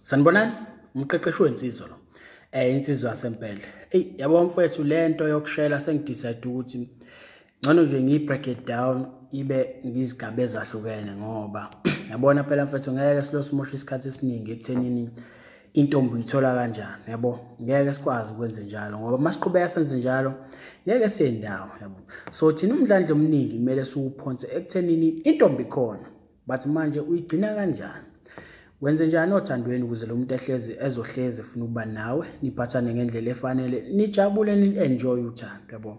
Sanibonani, umqeqeshi wensizwa lo. Insizwa yasempela. Yabo mfowethu lento yokushayela sengidecide ukuthi ngcono nje ngiyi-break it down ibe ngizigaba ezahlukene ngoba yabona phela mfowethu ngeke silosimosha isikhathi esiningi ekuthenini intombi uyithola kanjani, yabo. Ngeke sikwazi ukwenza njalo ngoba masiqhubeka senze njalo ngeke siyendawo, yabo. So thina umdlandla omningi kumele siwuphonse ekuthenini intombi ikhona, but manje uyigcina kanjani? Wenze njani othandweni ukuze lo muntu ezohlezi efuna ukuba nawe, niphathane ngendlela efanele, nijabule, ni-enjoy uthando, yabo.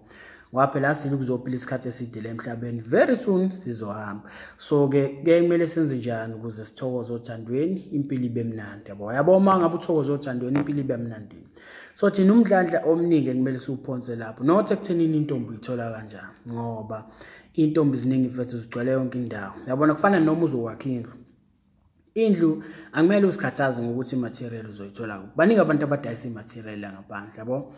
Ngoba phela asile kuzophila isikhathi eside la emhlabeni, very soon sizohamba. So-ke kuye kumele senze njani ukuze sithokoze othandweni, impilo ibe mnandi, yabo. Yabo uma ngabe uthokoze othandweni, impilo ibe mnandi. So thina umdlandla omningi kumele siwuphonse lapho, not ekuthenini intombi uyithola kanjani ngoba intombi ziningi mfethu zigcwele yonke indawo, yabona. Kufana noma uzokwakha indlu akumele uzikhathaze ngokuthi imaterial uzoyithola kuphi. Baningi abantu abadayisa imaterial la ngaphandle, yabo.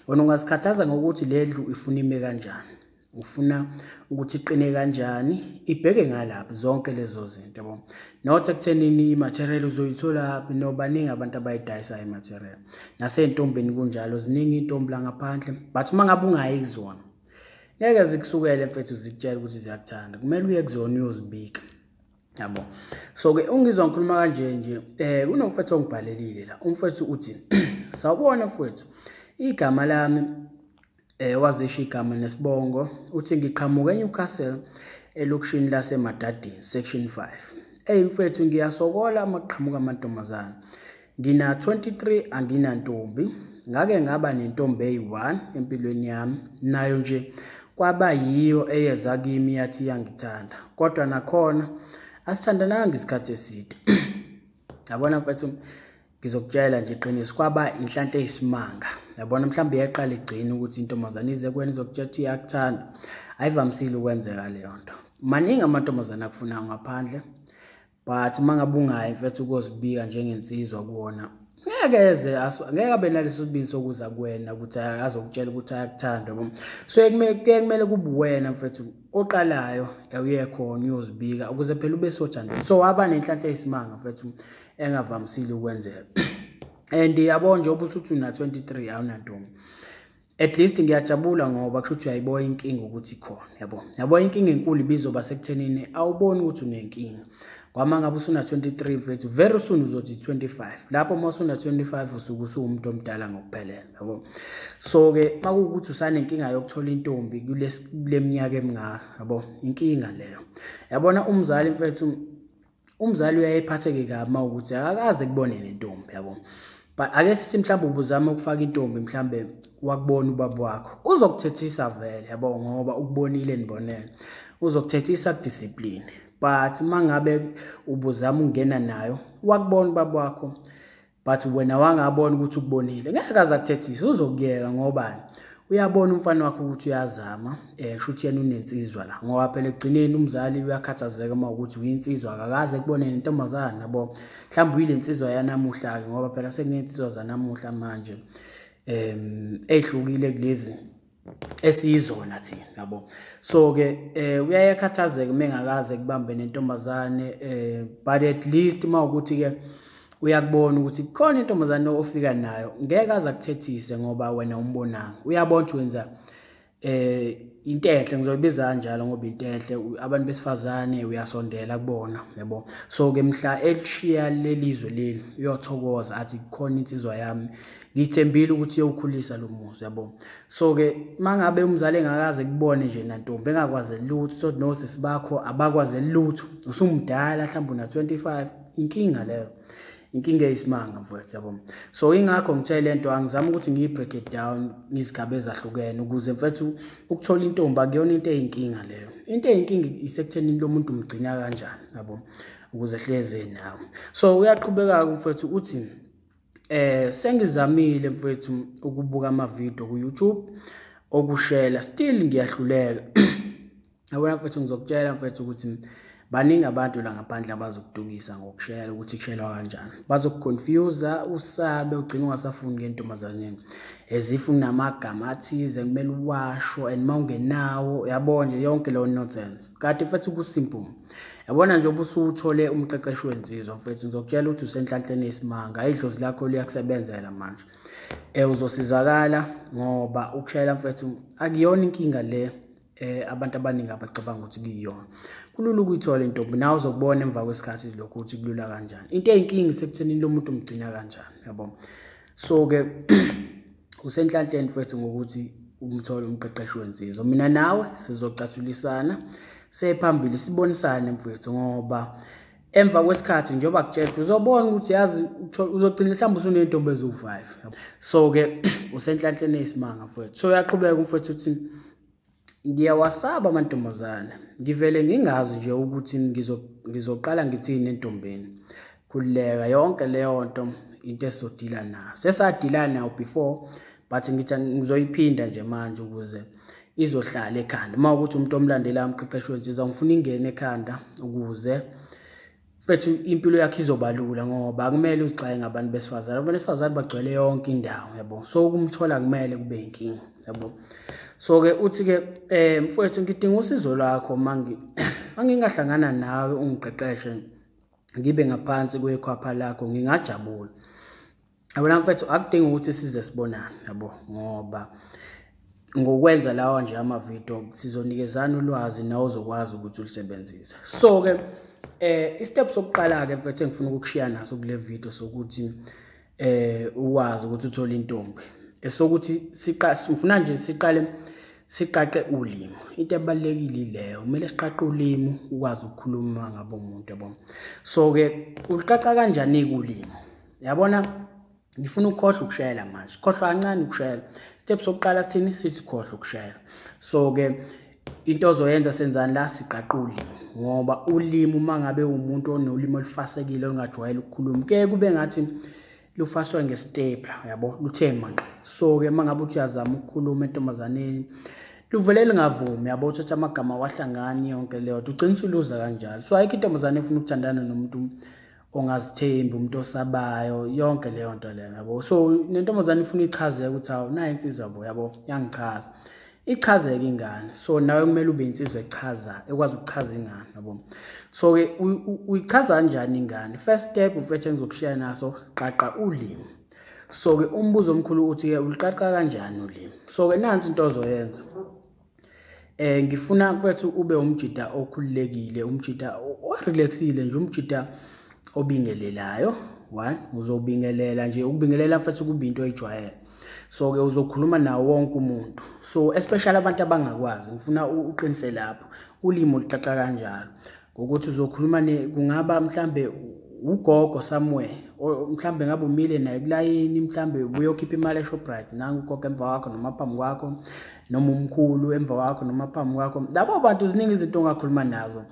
Wena ungazikhathaza ngokuthi le ndlu ifuna ime kanjani, ufuna ukuthi iqine kanjani, ibheke ngalapho zonke lezo zinto, yabo. Not ekuthenini imaterial uzoyithola kuphi. No, baningi abantu abayidayisa imaterial. Nasey'ntombini kunjalo, ziningi iy'ntombi la ngaphandle, but uma ngabe ungayi kuzona ngeke zikusukele mfethu zikutshela ukuthi ziyakuthanda, kumele uye kuzona uyozibika, yabo. So-ke ungizwa ngikhuluma kanje nje, kunomfethu ongibhalelile la. Umfethu uthi sawubona mfethu, igama lami wazisho igama nesibongo, uthi ngiqhamuka eNewcastle elokishini laseMadadini section 5. Mfethu ngiyasokola amaqhamuka amantombazana, ngina 23, anginantombi. Ngake ngaba nentombi eyi-1 empilweni yami, nayo nje kwaba yiyo eyeza kimi yathi yangithanda, kodwa nakhona asithandananga isikhathi eside. Yabona mfethu, ngizokutshela nje iqiniso, kwaba inhlanhla eyisimanga, yabona. Mhlawumbe yaqala igcina ukuthi intombazane ize kuwena izokutshela ukuthi iyakuthanda, ayivamisile ukwenzeka leyo nto. Maningi amantombazane akufunayo ngaphandle, but uma ngabe ungayi mfethu ukuzibika njengensizwa kuwona, ngeke abe naleso sibindi sokuza kuwena ukuthi azokutshela ukuthi ayakuthanda, yabo. So kumele kube wena mfethu oqalayo uye khona uyozibika ukuze phela ube sothandweni. So waba nenhlanhla eyisimanga mfethu engavamisile ukwenzeka. And yabo nje ubusuthi una 23 awunantombi, at least ngiyajabula ngoba kusho ukuthi uyayibona inkinga ukuthi ikhona, yabo. Yabo inkinga enkulu ibizoba sekuthenini awuboni ukuthi unenkinga. Kwama ngabe usuna 23 mfethu, very soon uzothi 25. Lapho uma usuna 25 usuke usuwumuntu omdala ngokuphelele, yabo. So-ke makuwukuthi usanenkinga yokuthola intombi kule minyaka emingaka, yabo, inkinga leyo. Yabona umzali mfethu, umzali uyayiphatheke kabi uma ukuthi akakaze kubone nentombi, yabo. But ake sithi mhlawumbe ubuzama ukufaka intombi, mhlawumbe wakubona ubaba wakho, uzokuthethisa vele, yabo, ngoba ukubonile nibonene, uzokuthethisa kudiscipline. But mangabe ubuzama ungena nayo, wakubona ubaba wakho, but wena wangabona ukuthi ukubonile, ngeke aze akuthethise, uzokuyeka. Ngobani? Uyabona umfana wakho ukuthi uyazama, kusho ukuthi yena unensizwa la, ngoba phela ekugcineni umzali uyakhathazeka uma ukuthi uyinsizwa akakaze kubone nentombazana, yabo. Mhlawumbe uyile nsizwa yanamuhla-ke ngoba phela sekuney'nsizwa zanamuhla manje ey'hlukile kulezi esiyizona thina, yabo. So-ke uyayekhathazeka uma engakaze kubambe nentombazane, but at least uma ukuthi-ke uyakubona ukuthi khona intombazane ofika nayo, ngeke aze akuthethise ngoba wena umbonanga. Uyabona ukuthi wenza into enhle, ngizoyibiza kanjalo ngoba into enhle, abantu besifazane uyasondela kubona, yabo. So-ke mhla elishiya lelizwe leli uyothokoza athi kukhona insizwa yami, ngithembile ukuthi uyowukhulisa lo muzi, yabo. So-ke mangabe umzali engakaze kubone nje nantombi, engakwazeli lutho, so nosisi bakho abakwazeli lutho, usumdala mhlawumbe una 25, inkinga leyo, inkinga eyisimanga mfethu, yabo. So ingakho ngithe lento angizama ukuthi ngiyi-break it down ngizigaba ezahlukene ukuze mfethu ukuthola intombi akuyona into eyinkinga leyo. Into eyinkinga isekuthenini lo muntu umgcina kanjani, yabo, ukuze hleze nawe. So uyaqhubeka mfethu uthi sengizamile mfethu ukubuka amavidiyo ku-YouTube, okushela, still ngiyahluleka. Yabona mfethu, ngizokutshela mfethu ukuthi baningi abantu la ngaphandle abazokudukisa ngokushela ukuthi kushelwa kanjani. Bazokuconfuse, usabe, ugcine ungasafuni ngentombazaneni, as if unamagama athize kumele uwasho and uma ungenawo, yabo nje yonke leyo nonsense. Kanti futhi kusimple. Yabona nje ubusuthole umqeqeshi wensizwa mfethu, ngizokutshela ukuthi usenhlanhleni yesimanga, idlozi lakho liyakusebenzela manje. Uzosizakala ngoba ukushayela mfethu akuyona inkinga le abantu abaningi abacabanga ukuthi kuyiyona. Kulula ukuyithola intombi, nawe uzokubona emva kwesikhathi lokhu ukuthi kulula kanjani. Into eyinkinga isekuthenini lo muntu umgcina kanjani, yabo. So-ke usenhlanhleni mfethu ngokuthi umthole umqeqeshi wensizwa. Mina nawe sizocathulisana sephambili sibonisane mfethu, ngoba emva kwesikhathi njengoba kutshela uzobona ukuthi yazi uzogcina mhlawumbe usuney'ntombi eziwu-5. So-ke usenhlanhleni yesimanga mfethu. So uyaqhubeka mfethu uthi ngiyawasaba amantombazane, ngivele ngingazi nje ukuthi ngizoqala ngithini entombeni. Khululeka, yonke leyo nto into esizodila nayo, sesadila nayo before, but ngithi ngizoyiphinda nje manje ukuze izohlala ekhanda. Uma ukuthi umuntu omlandela umqeqeshi wensizwa ngifuna ingene ekhanda ukuze mfethu impilo yakhe izoba lula, ngoba akumele uzixaye ngabantu besifazane. Abantu besifazane bagcwele yonke indawo, yabo. So ukumthola kumele kube inkinga, yabo. So-ke uthi-ke mfethu ngidinga usizo lwakho mangingahlangana nawe ungiqeqeshe ngibe ngaphansi kwekhwapha lakho, ngingajabula. Yabona mfethu akudingi ukuthi size sibonane, yabo, ngoba ngokwenza lawa nje amavidiyo sizonikezana ulwazi nawe uzokwazi ukuthi ulisebenzise. So-ke istep sokuqala-ke mfethu engifuna ukukushiya naso kule video sokuthi ukwazi ukuthi uthole intombi, esokuthi ngifuna nje siqaqe ulimi. Into ebalulekile ileyo, kumele siqaqe ulimi ukwazi ukukhuluma ngabo umuntu, yabo. So-ke uliqaqa kanjani-ke ulimi? Yabona, ngifuna ukukhohlwa ukushayela manje, khohlwa kancane ukushayela. Step sokuqala sithini? Sithi khohlwa ukushayela. So-ke into ozoyenza senzani la? Siqaqe ulimi, ngoba ulimi uma ngabe umuntu onolimi olufasekile olungajwayele ukukhuluma ke kube ngathi lufaswe ngestepla, yabo, luthe manqa. So-ke uma ngabe uthi uyazama ukukhuluma entombazaneni luvele lingavumi, yabo, uthatha amagama wahlangani yonke leyo nto, ugcina usuluza kanjalo. So ayikho intombazane efuna ukuthandana nomuntu ongazithembi, umuntu osabayo, yonke leyo nto leyo, yabo. So nentombazane ifuna ichazeke ukuthi hawu nayi insizwa bo, yabo, yangichaza. Ichazeke ingane, so nawe kumele ube insizwa echaza, ekwazi ukuchaza ingane, yabo. So-ke uyichaza kanjani ingane? First step mfethu engizokushiya naso, qaqa ulimi. So-ke umbuzo omkhulu uthi-ke uliqaqa kanjani ulimi? So-ke nansi into ozoyenza. Ngifuna mfethu ube umjida okhululekile, umjida orelaxile nje, umjida obingelelayo. 1, uzobingelela nje, ukubingelela mfethu kube into oyijwayele. So-ke uzokhuluma nawo wonke umuntu, so especially abantu abangakwazi, ngifuna uqinise lapho ulimi uliqaqa kanjalo, ngokuthi uzokhuluma kungaba mhlambe ugogo somewhere, mhlambe ngabe umile naye kulayini, mhlambe uyokhipha imali eShoprite, nangu ugogo emva kwakho noma phambi kwakho, noma umkhulu emva kwakho noma phambi kwakho. Labo bantu ziningi izinto ongakhuluma nazo,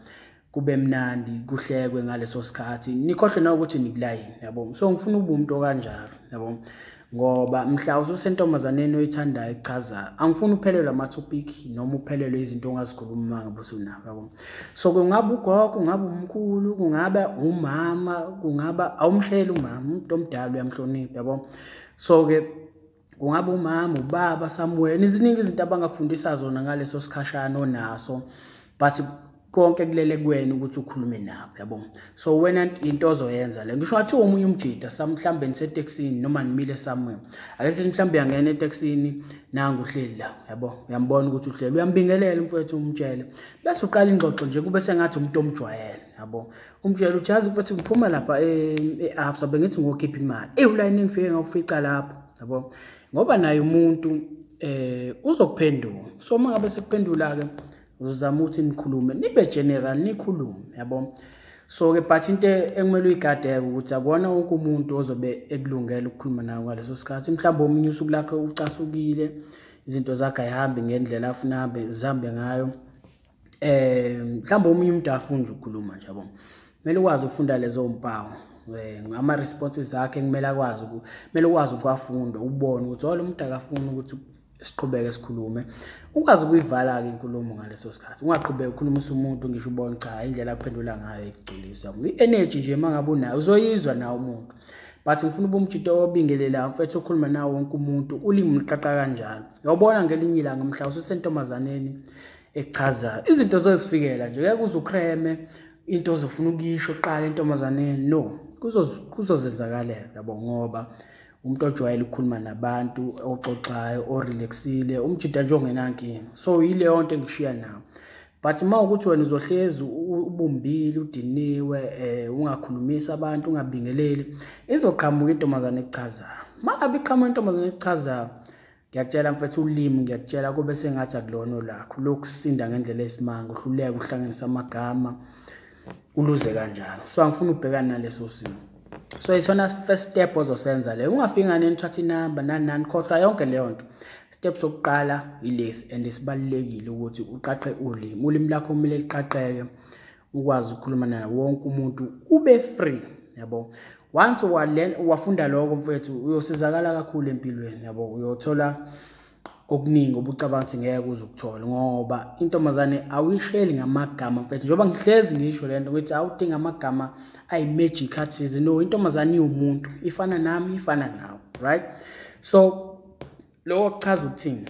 kube mnandi, kuhlekwe ngaleso sikhathi, nikhohlwe na ukuthi nikulayini, yabo. So ngifuna ube umuntu okanjalo, yabo, ngoba mhla ususentombazaneni oyithandayo echazayo, angifuni uphelelwe ama-topic noma uphelelwe izinto ongazikhuluma ngabe usunayo, yabo. So kungaba ugogo, kungaba umkhulu, kungaba umama, kungaba awumshayeli umama, umuntu omdala uyamhlonipha, yabo. So-ke kungaba umama, ubaba somewhere, niziningi izinto abangakufundisa zona ngaleso sikhashana onaso, but konke kulele kuwena ukuthi ukhulume nabo, yabo. So wena into ozoyenza le, ngisho ngathi omunye umjida mhlambe nisetekisini noma nimile somewhere, ake sithi mhlambe uyangena etekisini nangu uhleli la, yabo, uyambona ukuthi uhleli, uyambingelela mfethu, umtshele bese uqala ingxoxo nje, kube sengathi umuntu omjwayele, yabo. Umtshele uthi yazi mfethu ngiphuma lapha e-Absa bengithi ngokhipha imali, ulayini ngifike ngawufica lapho, yabo, ngoba naye umuntu uzokuphendula. So uma ngabe sekuphendula-ke uzozama ukuthi nikhulume, nibe general, nikhulume, yabo. So-ke but into ekumele uyigade ukuthi akubona wonke umuntu ozobe ekulungela ukukhuluma nawe ngaleso sikhathi. Mhlawumbe omunye usuku lakhe ucasukile, izinto zakhe ayihambi ngendlela afuna zihambe ngayo, mhlawumbe omunye umuntu afuna nje ukukhuluma nje, yabo. Kumele ukwazi ukufunda lezo mpawu, ama-responses akhe kumele ukwazi ukuwafunda, ubone ukuthi lo muntu akafuni ukuthi siqhubeke sikhulume, ukwazi ukuyivala-ke inkulumo ngaleso sikhathi. Ungaqhubeka ukhulumisa umuntu ngisho ubone cha indlela akuphendula ngayo igculisa. I-energy nje uma ngabe unayo uzoyizwa nawo umuntu, but ngifuna ube umjida obingelelayo mfethu, okhuluma nawo wonke umuntu, ulimi uliqaqa kanjalo. Uyabona ngelinye ilanga mhla ususentombazaneni echazayo, izinto zozifikela nje, ngeke uze ukhreme into ozofuna ukuyisho oqala entombazaneni, no, kuzozenzakalela yabo, ngoba umuntu ojwayele ukukhuluma nabantu, oxoxayo, orelaxile, umjida nje ongenankinga. So yileyo nto engishiya nawo. But uma ukuthi wena uzohlezi ubumbile, udiniwe, ungakhulumisi abantu, ungabingeleli, izoqhamuka intombazane ekuchazayo. Uma ngabe iqhamuka intombazane ekuchazayo, ngiyakutshela mfethu, ulimi ngiyakutshela kube sengathi akulona olakho, lokusinda ngendlela esimanga, uhluleka uhlanganisa amagama, uluze kanjalo. So angifuni ubhekana naleso simo. So isona first step ozosenza le, ungafiki ngane uthatha inamba nani khohlwa yonke leyo nto. Step sokuqala ilesi, and isibalulekile ukuthi uqaqe ulimi lakho kumele liqaqeke, ukwazi ukukhuluma naye wonke umuntu, ube free yabo. Once wafunda lokho mfethu, uyosizakala kakhulu empilweni yabo, uyothola okuningi obucabanga ukuthi ngeke uze ukuthola, ngoba intombazane awuyisheli ngamagama mfethu. Njengoba ngihlezi ngisho lento ukuthi awudinga amagama ayi-magic athize, no, intombazane iwumuntu, ifana nami, ifana nawe, right? So lo kuchaza ukuthini,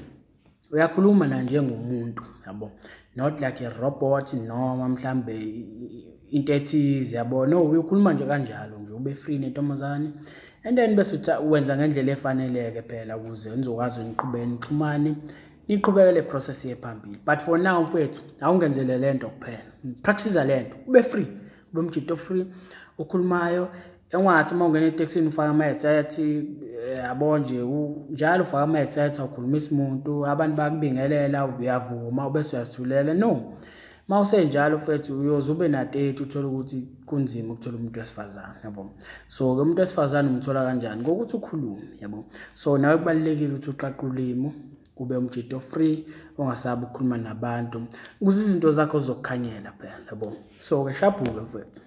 uyakhuluma na njengomuntu yabo, not like a robot noma mhlambe into ethize yabo, no, uyokhuluma nje kanjalo nje, ube free nentombazane, and then bese wenza ngendlela efaneleke phela ukuze nizokwazi nixhumane, niqhubeke le process yephambili. But for now mfethu, awungenzele lento kuphela, practice lento, ube free, ube umjito free, ukhulumayo. Engathi uma ungena eTaxini ufaka ama-headset, yabo nje njalo ufaka ama-headset, awukhulumisi umuntu, abantu bakubingelela, uyavuma, ubese uyasithulela, no. Uma usenjalo mfethu, uyoze ube na-30 uthola ukuthi kunzima ukuthola umuntu wesifazane yabo. So ke umuntu wesifazane umthola kanjani? Ngokuthi ukhulume yabo. So nawe kubalulekile ukuthi uqaqe ulimi, ube umjito free, ungasabi ukukhuluma nabantu, ukuze izinto zakho zizokukhanyela phela yabo. So ke shabuke mfethu.